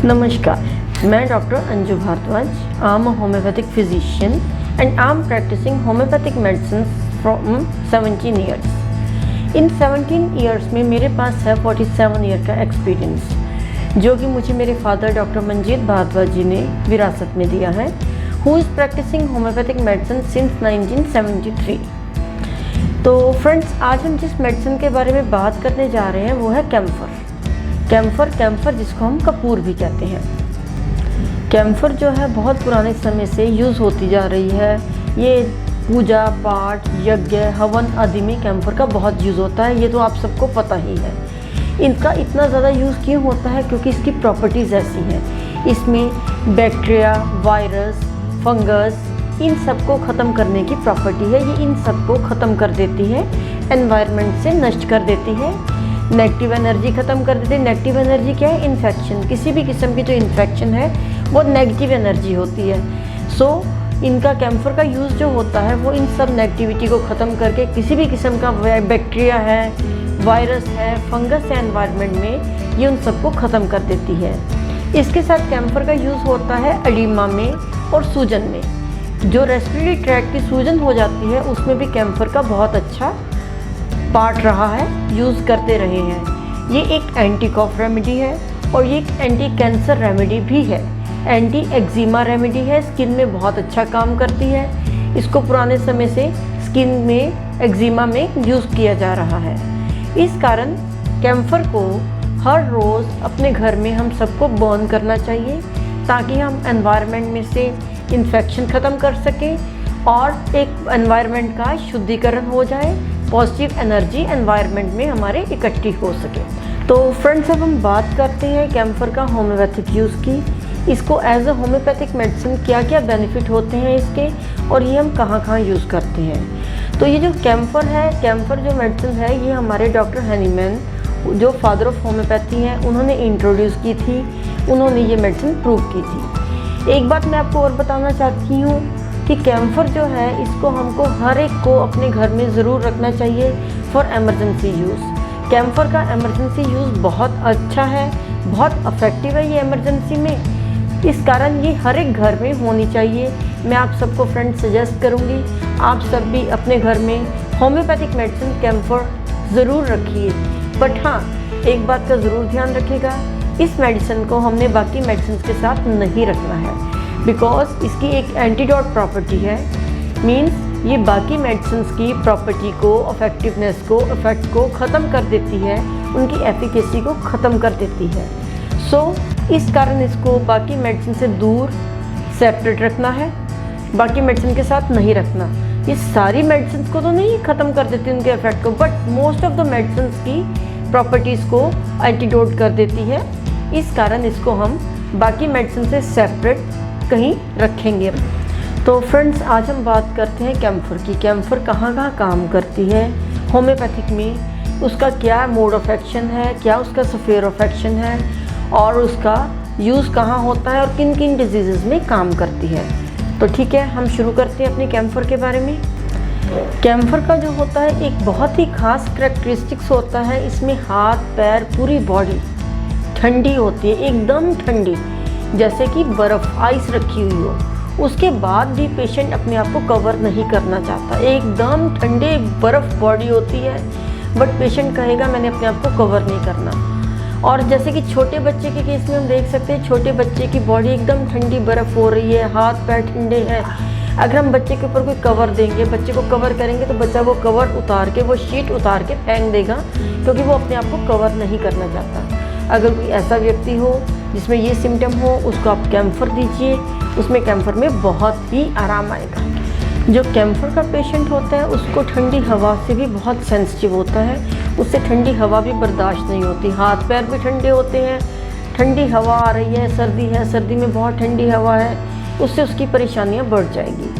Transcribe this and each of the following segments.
नमस्कार, मैं doctor Anju Bhardwaj. I am a homeopathic physician and I am practising homeopathic medicine from 17 years. In 17 years में मेरे पास है 47 year का एक्सपीरियंस, जो कि मुझे मेरे फादर डॉक्टर मंजीत भारद्वाज जी ने विरासत में दिया है, who is practising homeopathic medicine since 1973। तो फ्रेंड्स, आज हम जिस मेडिसिन के बारे में बात करने जा रहे हैं वो है कैम्फर। कैम्फर जिसको हम कपूर भी कहते हैं। कैम्फर जो है बहुत पुराने समय से यूज़ होती जा रही है। ये पूजा पाठ, यज्ञ, हवन आदि में कैम्फर का बहुत यूज़ होता है, ये तो आप सबको पता ही है। इनका इतना ज़्यादा यूज़ क्यों होता है? क्योंकि इसकी प्रॉपर्टीज़ ऐसी हैं। इसमें बैक्टीरिया, वायरस, फंगस, इन सबको ख़त्म करने की प्रॉपर्टी है। ये इन सबको ख़त्म कर देती है, एनवायरनमेंट से नष्ट कर देती है, नेगेटिव एनर्जी ख़त्म कर देती है। नेगेटिव एनर्जी क्या है? इन्फेक्शन। किसी भी किस्म की जो इन्फेक्शन है वो नेगेटिव एनर्जी होती है। इनका कैम्फर का यूज़ जो होता है वो इन सब नेगेटिविटी को ख़त्म करके किसी भी किस्म का बैक्टीरिया है, वायरस है, फंगस है एनवायरनमेंट में, ये उन सबको ख़त्म कर देती है। इसके साथ कैम्फर का यूज़ होता है एडिमा में और सूजन में। जो रेस्पिरेटरी ट्रैक्ट की सूजन हो जाती है उसमें भी कैम्फर का बहुत अच्छा पार्ट रहा है, यूज़ करते रहे हैं। ये एक एंटी कॉफ रेमेडी है और ये एक एंटी कैंसर रेमेडी भी है। एंटी एक्जिमा रेमेडी है, स्किन में बहुत अच्छा काम करती है। इसको पुराने समय से स्किन में, एक्जिमा में यूज़ किया जा रहा है। इस कारण कैम्फर को हर रोज़ अपने घर में हम सबको बर्न करना चाहिए, ताकि हम एनवायरनमेंट में से इन्फेक्शन ख़त्म कर सकें और एक एनवायरनमेंट का शुद्धिकरण हो जाए, पॉजिटिव एनर्जी एनवायरनमेंट में हमारे इकट्ठी हो सके। तो फ्रेंड्स, अब हम बात करते हैं कैम्फर का होम्योपैथिक यूज़ की। इसको एज अ होम्योपैथिक मेडिसिन क्या क्या बेनिफिट होते हैं इसके, और ये हम कहाँ कहाँ यूज़ करते हैं। तो ये जो कैम्फर है, कैम्फर जो मेडिसिन है, ये हमारे डॉक्टर हैनीमैन, जो फादर ऑफ होम्योपैथी हैं, उन्होंने इंट्रोड्यूस की थी। उन्होंने ये मेडिसिन प्रूव की थी। एक बात मैं आपको और बताना चाहती हूँ कि कैम्फर जो है, इसको हमको हर एक को अपने घर में ज़रूर रखना चाहिए फॉर एमरजेंसी यूज़। कैम्फर का एमरजेंसी यूज़ बहुत अच्छा है, बहुत अफेक्टिव है ये इमरजेंसी में। इस कारण ये हर एक घर में होनी चाहिए। मैं आप सबको फ्रेंड्स सजेस्ट करूँगी, आप सब भी अपने घर में होम्योपैथिक मेडिसिन कैम्फर ज़रूर रखिए। बट हाँ, एक बात का ज़रूर ध्यान रखिएगा, इस मेडिसिन को हमने बाकी मेडिसिन के साथ नहीं रखना है, बिकॉज इसकी एक एंटीडोट प्रॉपर्टी है। मीन्स ये बाकी मेडिसिन की प्रॉपर्टी को, इफेक्टिवनेस को, इफेक्ट को ख़त्म कर देती है, उनकी एफिकेसी को ख़त्म कर देती है। इस कारण इसको बाकी मेडिसिन से दूर सेपरेट रखना है, बाकी मेडिसिन के साथ नहीं रखना। ये सारी मेडिसिन को तो नहीं ख़त्म कर देती उनके इफेक्ट को, but most of the medicine की प्रॉपर्टीज़ को एंटीडोट कर देती है। इस कारण इसको हम बाकी मेडिसिन से सेपरेट कहीं रखेंगे। तो फ्रेंड्स, आज हम बात करते हैं कैम्फर की। कैम्फर कहाँ कहाँ काम करती है होम्योपैथिक में, उसका क्या मोड ऑफ एक्शन है, क्या उसका स्फीयर ऑफ एक्शन है, और उसका यूज़ कहाँ होता है और किन किन डिजीज़ में काम करती है। तो ठीक है, हम शुरू करते हैं अपने कैम्फर के बारे में। कैम्फर का जो होता है एक बहुत ही ख़ास करैक्टरिस्टिक्स होता है। इसमें हाथ, पैर, पूरी बॉडी ठंडी होती है, एकदम ठंडी, जैसे कि बर्फ़, आइस रखी हुई हो। उसके बाद भी पेशेंट अपने आप को कवर नहीं करना चाहता, एकदम ठंडे बर्फ़ बॉडी होती है, बट पेशेंट कहेगा मैंने अपने आप को कवर नहीं करना। और जैसे कि छोटे बच्चे के केस में हम देख सकते हैं, छोटे बच्चे की बॉडी एकदम ठंडी बर्फ़ हो रही है, हाथ पैर ठंडे हैं। अगर हम बच्चे के ऊपर कोई कवर देंगे, बच्चे को कवर करेंगे, तो बच्चा वो कवर उतार के, वो शीट उतार के फेंक देगा, क्योंकि वो अपने आप को कवर नहीं करना चाहता। अगर कोई ऐसा व्यक्ति हो जिसमें ये सिम्टम हो, उसको आप कैम्फर दीजिए, उसमें कैम्फर में बहुत ही आराम आएगा। जो कैम्फर का पेशेंट होता है उसको ठंडी हवा से भी बहुत सेंसिटिव होता है, उससे ठंडी हवा भी बर्दाश्त नहीं होती। हाथ पैर भी ठंडे होते हैं, ठंडी हवा आ रही है, सर्दी में बहुत ठंडी हवा है, उससे उसकी परेशानियां बढ़ जाएगी।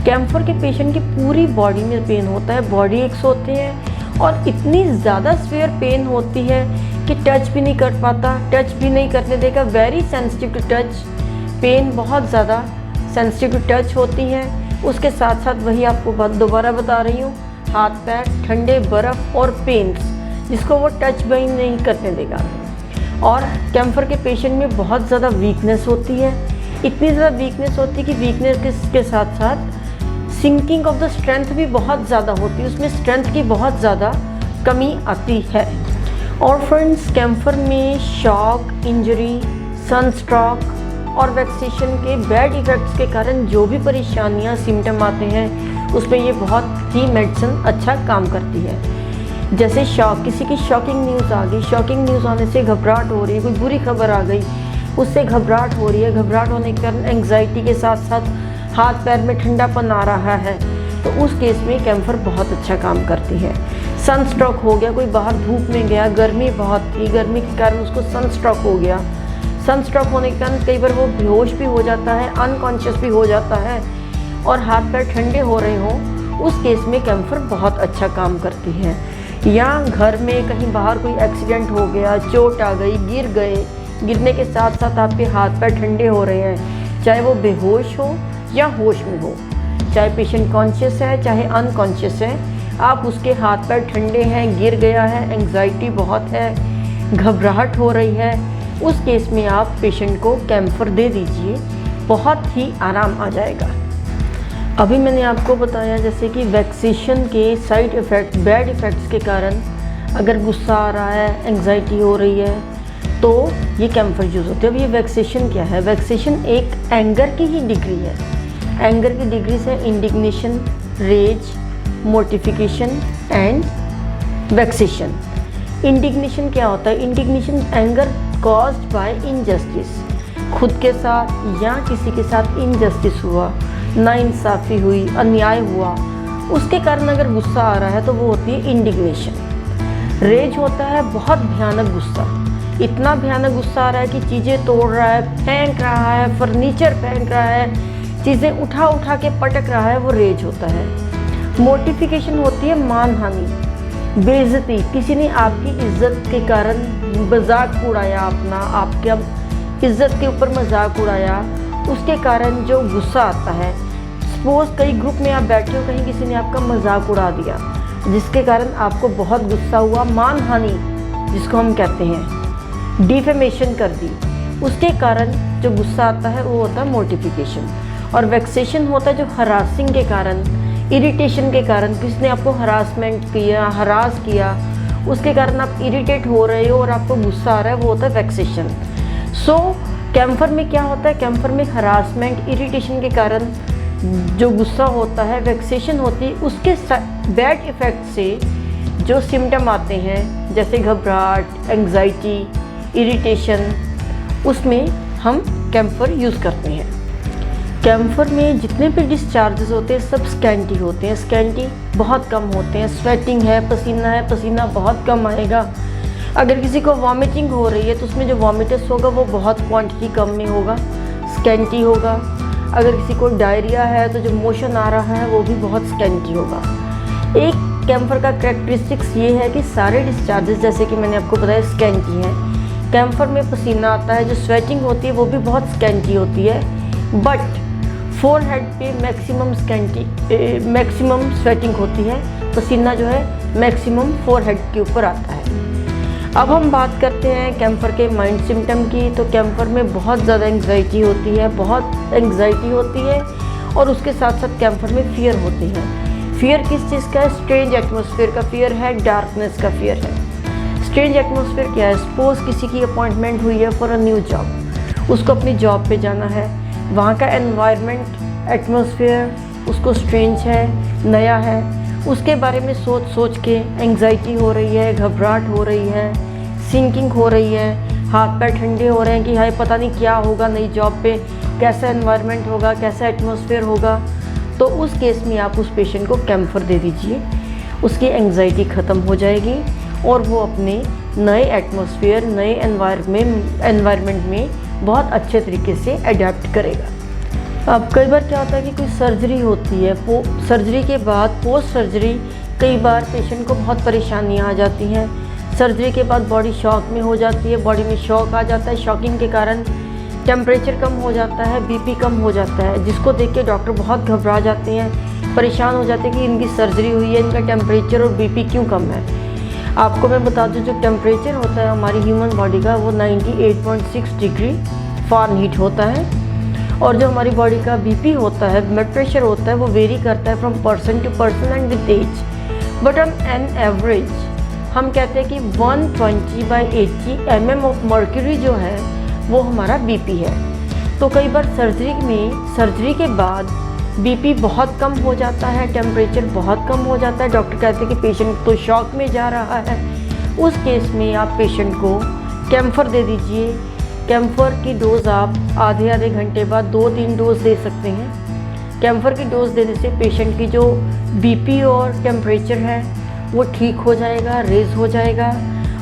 कैम्फर के पेशेंट की पूरी बॉडी में पेन होता है, बॉडी एक्स होते हैं, और इतनी ज़्यादा सीवियर पेन होती है कि टच भी नहीं कर पाता, टच भी नहीं करने देगा। Very sensitive to touch, pain बहुत ज़्यादा सेंसिटिव टू टच होती है। उसके साथ साथ वही आपको दोबारा बता रही हूँ, हाथ पैर ठंडे, बर्फ़ और पेन्स, जिसको वो टच भी नहीं करने देगा। और कैम्फर के पेशेंट में बहुत ज़्यादा वीकनेस होती है, इतनी ज़्यादा वीकनेस होती है कि वीकनेस के साथ साथ सिंकिंग ऑफ द स्ट्रेंथ भी बहुत ज़्यादा होती है, उसमें स्ट्रेंथ की बहुत ज़्यादा कमी आती है। और फ्रेंड्स, कैम्फर में शॉक, इंजरी, सनस्ट्रोक और वैक्सीनेशन के बैड इफ़ेक्ट्स के कारण जो भी परेशानियां, सिम्टम आते हैं उसमें ये बहुत ही मेडिसिन अच्छा काम करती है। जैसे शॉक, किसी की शॉकिंग न्यूज़ आ गई, शॉकिंग न्यूज़ आने से घबराहट हो रही है, कोई बुरी खबर आ गई उससे घबराहट हो रही है, घबराहट होने के कारण एंग्जाइटी के साथ साथ हाथ पैर में ठंडापन आ रहा है, तो उस केस में कैम्फर बहुत अच्छा काम करती है। सनस्ट्रोक हो गया, कोई बाहर धूप में गया, गर्मी बहुत थी, गर्मी के कारण उसको सनस्ट्रोक हो गया, सनस्ट्रोक होने के कारण कई बार वो बेहोश भी हो जाता है, अनकॉन्शियस भी हो जाता है और हाथ पैर ठंडे हो रहे हों, उस केस में कैम्फर बहुत अच्छा काम करती है। या घर में कहीं बाहर कोई एक्सीडेंट हो गया, चोट आ गई, गिर गए, गिरने के साथ साथ आपके हाथ पैर ठंडे हो रहे हैं, चाहे वो बेहोश हो या होश में हो, चाहे पेशेंट कॉन्शियस है चाहे अनकॉन्शियस है, आप उसके हाथ पैर ठंडे हैं, गिर गया है, एंग्जाइटी बहुत है, घबराहट हो रही है, उस केस में आप पेशेंट को कैम्फर दे दीजिए, बहुत ही आराम आ जाएगा। अभी मैंने आपको बताया जैसे कि वैक्सीनेशन के साइड इफ़ेक्ट, बैड इफ़ेक्ट्स के कारण अगर गुस्सा आ रहा है, एंग्जाइटी हो रही है, तो ये कैम्फर यूज़ होते हैं। अब ये वैक्सीनेशन क्या है? वैक्सीनेशन एक एंगर की ही डिग्री है। एंगर की डिग्री से indignation, rage, mortification and vexation. Indignation क्या होता है? Indignation anger caused by injustice, खुद के साथ या किसी के साथ इनजस्टिस हुआ, नाइंसाफ़ी हुई, अन्याय हुआ, उसके कारण अगर गुस्सा आ रहा है तो वो होती है इंडिग्नेशन। रेज होता है बहुत भयानक गुस्सा, इतना भयानक गुस्सा आ रहा है कि चीज़ें तोड़ रहा है, फेंक रहा है, फर्नीचर फेंक रहा है, चीज़ें उठा उठा के पटक रहा है, वो रेज होता है। मोर्टिफिकेशन होती है मानहानि, बेइज्जती, किसी ने आपकी इज्जत के कारण मजाक उड़ाया, अपना आपके इज्जत के ऊपर मजाक उड़ाया, उसके कारण जो गुस्सा आता है। सपोज़ कई ग्रुप में आप बैठे हो, कहीं किसी ने आपका मजाक उड़ा दिया जिसके कारण आपको बहुत गुस्सा हुआ, मानहानि जिसको हम कहते हैं, डिफेमेशन कर दी, उसके कारण जो गुस्सा आता है वो होता है मोर्टिफिकेशन। और वैक्सेशन होता है जो हरासिंग के कारण, इरिटेशन के कारण, किसी ने आपको हरासमेंट किया, हरास किया, उसके कारण आप इरिटेट हो रहे हो और आपको गुस्सा आ रहा है, वो होता है वैक्सेशन। सो कैम्फर में क्या होता है? कैम्फर में हरासमेंट, इरिटेशन के कारण जो गुस्सा होता है, वैक्सेशन होती है, उसके बैड इफ़ेक्ट से जो सिम्टम आते हैं जैसे घबराहट, एंग्जाइटी, इरिटेशन, उसमें हम कैम्फर यूज़ करते हैं। कैम्फर में जितने भी डिस्चार्जेस होते हैं सब स्कैंटी होते हैं, स्कैंटी बहुत कम होते हैं। स्वेटिंग है, पसीना बहुत कम आएगा। अगर किसी को वॉमिटिंग हो रही है तो उसमें जो वॉमिटस होगा वो बहुत क्वांटिटी कम में होगा, स्कैंटी होगा। अगर किसी को डायरिया है तो जो मोशन आ रहा है वो भी बहुत स्कैंटी होगा। एक कैम्फर का कैरेक्टरिस्टिक्स ये है कि सारे डिस्चार्जेस जैसे कि मैंने आपको बताया स्कैंटी हैं। कैम्फर में पसीना आता है, जो स्वेटिंग होती है वो भी बहुत स्कैंटी होती है, बट फोरहेड पे मैक्सिमम स्वेटिंग होती है, पसीना जो है मैक्सिमम फोरहेड के ऊपर आता है। अब हम बात करते हैं कैम्फर के माइंड सिम्टम की। तो कैम्फर में बहुत ज़्यादा एंग्जाइटी होती है, बहुत एंग्जाइटी होती है और उसके साथ साथ कैम्फर में फियर होती है। फियर किस चीज़ का है? स्ट्रेंज एटमॉस्फेयर का फियर है, डार्कनेस का फियर है। स्ट्रेंज एटमॉस्फेयर क्या है? सपोज किसी की अपॉइंटमेंट हुई है फॉर अ न्यू जॉब, उसको अपनी जॉब पे जाना है, वहाँ का एनवायरनमेंट, एटमॉस्फेयर उसको स्ट्रेंज है, नया है, उसके बारे में सोच के एंग्जाइटी हो रही है, घबराहट हो रही है, सिंकिंग हो रही है, हाथ पैर ठंडे हो रहे हैं कि हाय पता नहीं क्या होगा नई जॉब पे, कैसा एनवायरनमेंट होगा, कैसा एटमॉस्फेयर होगा। तो उस केस में आप उस पेशेंट को कैम्फर दे दीजिए, उसकी एंग्जाइटी ख़त्म हो जाएगी और वो अपने नए एटमॉस्फेयर, नए एनवायरनमेंट में बहुत अच्छे तरीके से अडेप्ट करेगा। अब कई बार क्या होता है कि कोई सर्जरी होती है, वो सर्जरी के बाद पोस्ट सर्जरी कई बार पेशेंट को बहुत परेशानियाँ आ जाती हैं। सर्जरी के बाद बॉडी शॉक में हो जाती है, बॉडी में शॉक आ जाता है, शॉकिंग के कारण टेम्परेचर कम हो जाता है, बीपी कम हो जाता है, जिसको देख के डॉक्टर बहुत घबरा जाते हैं, परेशान हो जाते हैं कि इनकी सर्जरी हुई है, इनका टेम्परेचर और बीपी क्यों कम है। आपको मैं बता दूं, जो टेम्परेचर होता है हमारी ह्यूमन बॉडी का वो 98.6 डिग्री फ़ारेनहीट होता है। और जो हमारी बॉडी का बीपी होता है, ब्लड प्रेशर होता है, वो वेरी करता है from person to person and with age. But on an average हम कहते हैं कि 120/80 mm ऑफ मर्क्यूरी जो है वो हमारा बीपी है। तो कई बार सर्जरी के बाद बीपी बहुत कम हो जाता है, टेम्परेचर बहुत कम हो जाता है, डॉक्टर कहते हैं कि पेशेंट तो शॉक में जा रहा है। उस केस में आप पेशेंट को कैम्फर दे दीजिए। कैम्फर की डोज़ आप आधे घंटे बाद 2-3 डोज दे सकते हैं। कैम्फर की डोज़ देने से पेशेंट की जो बीपी और टेम्परेचर है वो ठीक हो जाएगा, रेज़ हो जाएगा,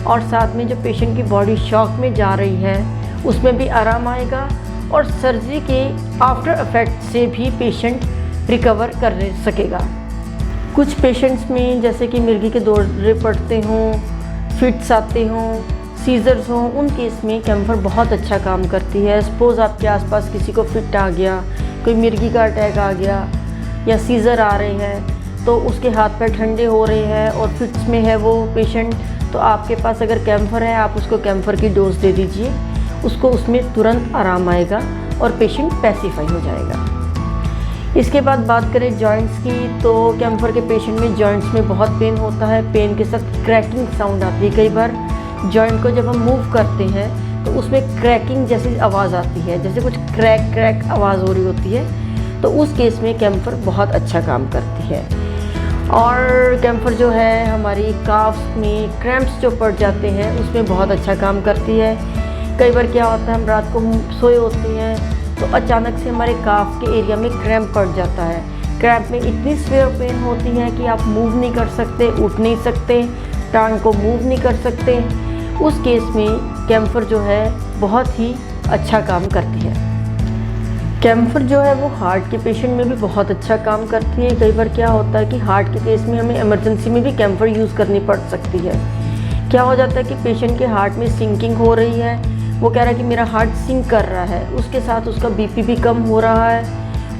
और साथ में जो पेशेंट की बॉडी शॉक में जा रही है उसमें भी आराम आएगा, और सर्जरी के आफ्टर इफेक्ट से भी पेशेंट रिकवर कर सकेगा। कुछ पेशेंट्स में जैसे कि मिर्गी के दौरे पड़ते हों, फिट्स आते हों, सीजर्स हों, उन केस में कैम्फर बहुत अच्छा काम करती है। सपोज़ आपके आसपास किसी को फिट आ गया, कोई मिर्गी का अटैक आ गया या सीज़र आ रहे हैं, तो उसके हाथ पैर ठंडे हो रहे हैं और फिट्स में है वो पेशेंट, तो आपके पास अगर कैम्फर है आप उसको कैम्फर की डोज दे दीजिए, उसको उसमें तुरंत आराम आएगा और पेशेंट पैसिफाई हो जाएगा। इसके बाद बात करें जॉइंट्स की, तो कैम्फर के पेशेंट में जॉइंट्स में बहुत पेन होता है। पेन के साथ क्रैकिंग साउंड आती है। कई बार जॉइंट को जब हम मूव करते हैं तो उसमें क्रैकिंग जैसी आवाज़ आती है, जैसे कुछ क्रैक आवाज़ हो रही होती है, तो उस केस में कैम्फर बहुत अच्छा काम करती है। और कैम्फर जो है हमारी काफ्स में क्रैम्प्स जो पड़ जाते हैं उसमें बहुत अच्छा काम करती है। कई बार क्या होता है, हम रात को सोए होते हैं तो अचानक से हमारे काफ के एरिया में क्रैम्प पड़ जाता है। क्रैम्प में इतनी सीवियर पेन होती है कि आप मूव नहीं कर सकते, उठ नहीं सकते, टांग को मूव नहीं कर सकते। उस केस में कैम्फर जो है बहुत ही अच्छा काम करती है। कैम्फर जो है वो हार्ट के पेशेंट में भी बहुत अच्छा काम करती है। कई बार क्या होता है कि हार्ट के केस में हमें इमरजेंसी में भी कैम्फर यूज़ करनी पड़ सकती है। क्या हो जाता है कि पेशेंट के हार्ट में सिंकिंग हो रही है, वो कह रहा है कि मेरा हार्ट सिंक कर रहा है, उसके साथ उसका बीपी भी कम हो रहा है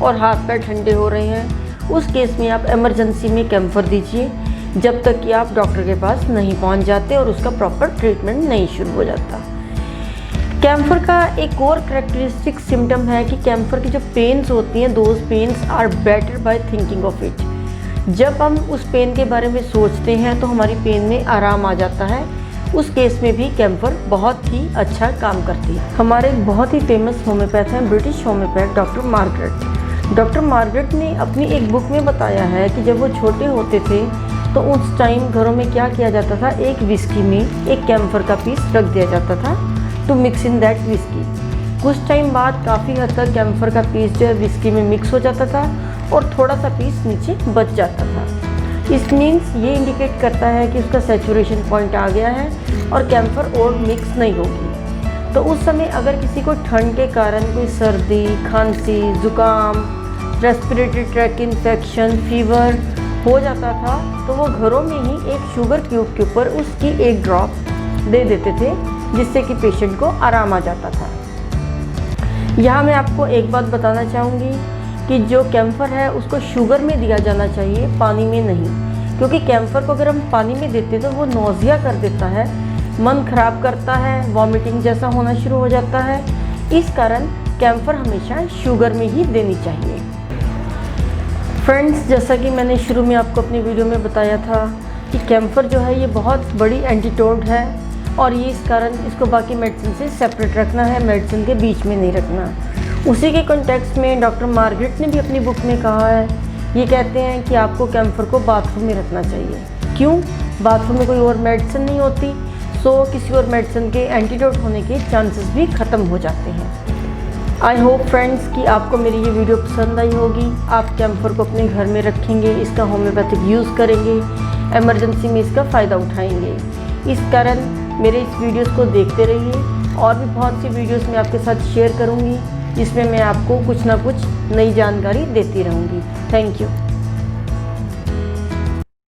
और हाथ पैर ठंडे हो रहे हैं। उस केस में आप इमरजेंसी में कैम्फर दीजिए जब तक कि आप डॉक्टर के पास नहीं पहुंच जाते और उसका प्रॉपर ट्रीटमेंट नहीं शुरू हो जाता। कैम्फर का एक और करेक्टरिस्टिक सिम्टम है कि कैम्फर की जो पेन्स होती हैं, those pains are better by thinking of it. जब हम उस पेन के बारे में सोचते हैं तो हमारी पेन में आराम आ जाता है। उस केस में भी कैम्फर बहुत ही अच्छा काम करती है। हमारे एक बहुत ही फेमस होम्योपैथ हैं, British homeopath doctor Margaret. Doctor Margaret ने अपनी एक बुक में बताया है कि जब वो छोटे होते थे तो उस टाइम घरों में क्या किया जाता था, एक विस्की में एक कैम्फर का पीस रख दिया जाता था to mix in that whisky. कुछ टाइम बाद काफ़ी हद तक कैम्फर का पीस जो है विस्की में मिक्स हो जाता था और थोड़ा सा पीस नीचे बच जाता था। इस मीन्स ये इंडिकेट करता है कि उसका सैचुरेशन पॉइंट आ गया है और कैम्फर और मिक्स नहीं होगी। तो उस समय अगर किसी को ठंड के कारण कोई सर्दी, खांसी, ज़ुकाम, रेस्पिरेटरी ट्रैक इन्फेक्शन, फीवर हो जाता था तो वो घरों में ही एक शुगर क्यूब के ऊपर उसकी एक ड्रॉप दे देते थे, जिससे कि पेशेंट को आराम आ जाता था। यहाँ मैं आपको एक बात बताना चाहूँगी कि जो कैम्फर है उसको शुगर में दिया जाना चाहिए, पानी में नहीं, क्योंकि कैम्फर को अगर हम पानी में देते तो वो नौजिया कर देता है, मन खराब करता है, वॉमिटिंग जैसा होना शुरू हो जाता है। इस कारण कैम्फर हमेशा शुगर में ही देनी चाहिए। फ्रेंड्स, जैसा कि मैंने शुरू में आपको अपनी वीडियो में बताया था कि कैम्फर जो है ये बहुत बड़ी एंटीटोड है और ये इस कारण इसको बाकी मेडिसिन से सेपरेट रखना है, मेडिसिन के बीच में नहीं रखना। उसी के कॉन्टेक्स्ट में डॉक्टर मार्गरेट ने भी अपनी बुक में कहा है, ये कहते हैं कि आपको कैम्फर को बाथरूम में रखना चाहिए। क्यों? बाथरूम में कोई और मेडिसिन नहीं होती, सो किसी और मेडिसिन के एंटीडोट होने के चांसेस भी ख़त्म हो जाते हैं। आई होप फ्रेंड्स कि आपको मेरी ये वीडियो पसंद आई होगी। आप कैम्फर को अपने घर में रखेंगे, इसका होम्योपैथिक यूज़ करेंगे, इमरजेंसी में इसका फ़ायदा उठाएंगे। इस कारण मेरे इस वीडियोस को देखते रहिए और भी बहुत सी वीडियोस मैं आपके साथ शेयर करूँगी जिसमें मैं आपको कुछ ना कुछ नई जानकारी देती रहूँगी। Thank you.